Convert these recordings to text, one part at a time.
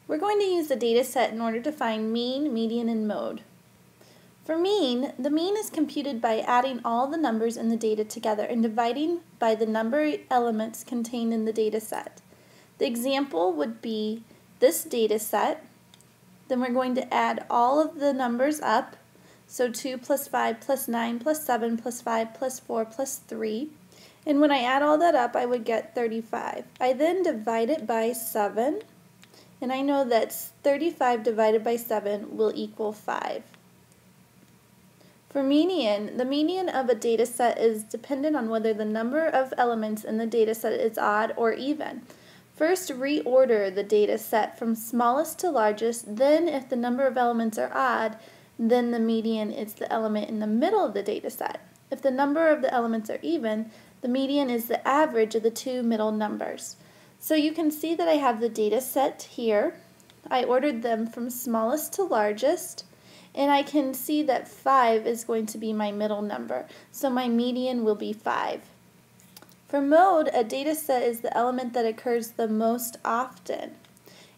We're going to use the data set in order to find mean, median, and mode. For mean, the mean is computed by adding all the numbers in the data together and dividing by the number of elements contained in the data set. The example would be this data set. Then we're going to add all of the numbers up. So 2 plus 5 plus 9 plus 7 plus 5 plus 4 plus 3. And when I add all that up, I would get 35. I then divide it by 7. And I know that 35 divided by 7 will equal 5. For median, the median of a data set is dependent on whether the number of elements in the data set is odd or even. First, reorder the data set from smallest to largest. Then, if the number of elements are odd, then the median is the element in the middle of the data set. If the number of the elements are even, the median is the average of the two middle numbers. So you can see that I have the data set here. I ordered them from smallest to largest, and I can see that 5 is going to be my middle number. So my median will be 5. For mode, a data set is the element that occurs the most often.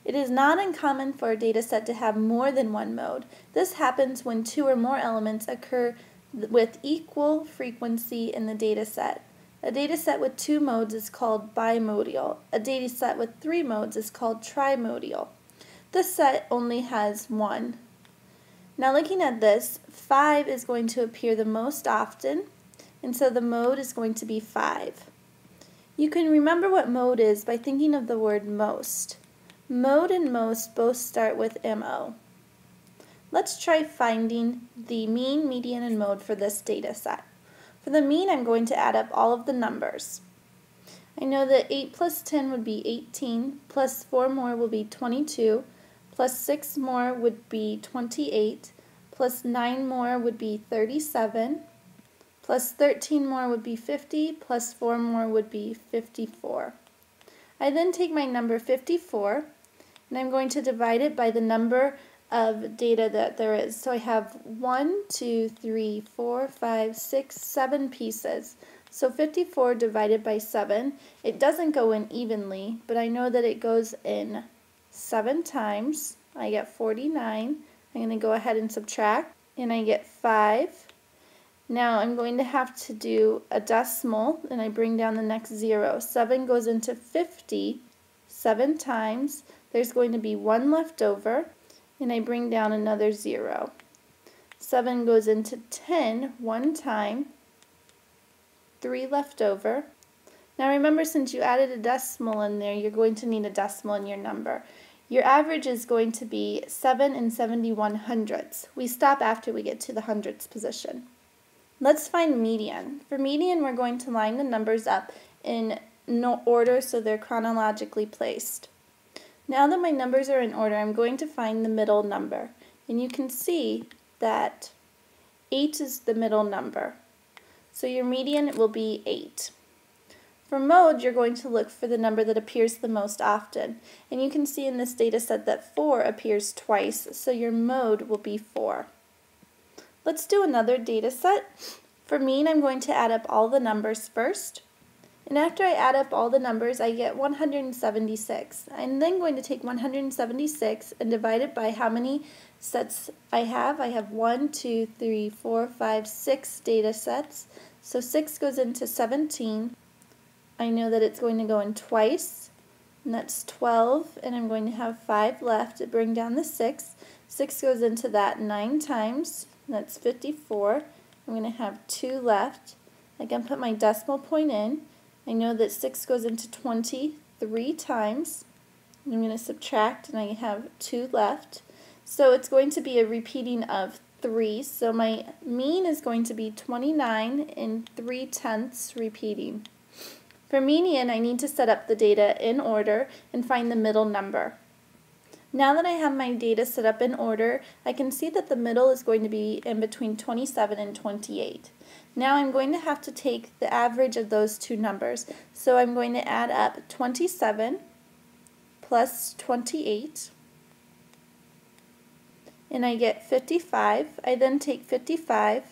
It is not uncommon for a data set to have more than one mode. This happens when 2 or more elements occur with equal frequency in the data set. A data set with 2 modes is called bimodal. A data set with 3 modes is called trimodal. This set only has 1. Now looking at this, 5 is going to appear the most often, and so the mode is going to be 5. You can remember what mode is by thinking of the word most. Mode and most both start with MO. Let's try finding the mean, median, and mode for this data set. For the mean, I'm going to add up all of the numbers. I know that 8 plus 10 would be 18, plus 4 more will be 22, plus 6 more would be 28, plus 9 more would be 37, plus 13 more would be 50, plus 4 more would be 54. I then take my number 54, and I'm going to divide it by the number of data that there is. So I have 1, 2, 3, 4, 5, 6, 7 pieces. So 54 divided by 7, it doesn't go in evenly, but I know that it goes in 7 times. I get 49. I'm going to go ahead and subtract, and I get 5. Now I'm going to have to do a decimal, and I bring down the next 0. 7 goes into 50 7 times. There's going to be 1 left over, and I bring down another 0. 7 goes into 10 1 time, 3 left over. Now remember, since you added a decimal in there, you're going to need a decimal in your number. Your average is going to be 7 71 hundredths. We stop after we get to the hundredths position. Let's find median. For median, we're going to line the numbers up in no order so they're chronologically placed. Now that my numbers are in order, I'm going to find the middle number. And you can see that 8 is the middle number. So your median will be 8. For mode, you're going to look for the number that appears the most often. And you can see in this data set that 4 appears twice, so your mode will be 4. Let's do another data set. For mean, I'm going to add up all the numbers first. And after I add up all the numbers, I get 176. I'm then going to take 176 and divide it by how many sets I have. I have 1, 2, 3, 4, 5, 6 data sets. So 6 goes into 17. I know that it's going to go in twice, and that's 12, and I'm going to have 5 left to bring down the 6. 6 goes into that 9 times, and that's 54. I'm going to have 2 left. I can put my decimal point in. I know that 6 goes into 23 times. I'm going to subtract, and I have 2 left. So it's going to be a repeating of 3. So my mean is going to be 29 and 3/10 repeating. For median, I need to set up the data in order and find the middle number. Now that I have my data set up in order, I can see that the middle is going to be in between 27 and 28. Now I'm going to have to take the average of those two numbers. So I'm going to add up 27 plus 28, and I get 55. I then take 55,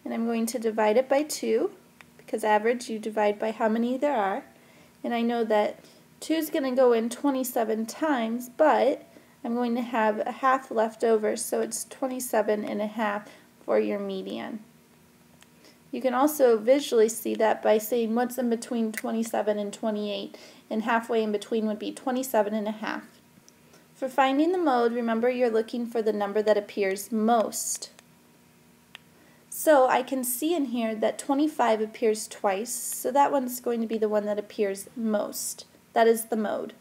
and I'm going to divide it by 2, because average you divide by how many there are. And I know that 2 is going to go in 27 times, but I'm going to have a half left over, so it's 27.5 for your median. You can also visually see that by saying what's in between 27 and 28, and halfway in between would be 27.5. For finding the mode, remember you're looking for the number that appears most. So I can see in here that 25 appears twice, so that one's going to be the one that appears most. That is the mode.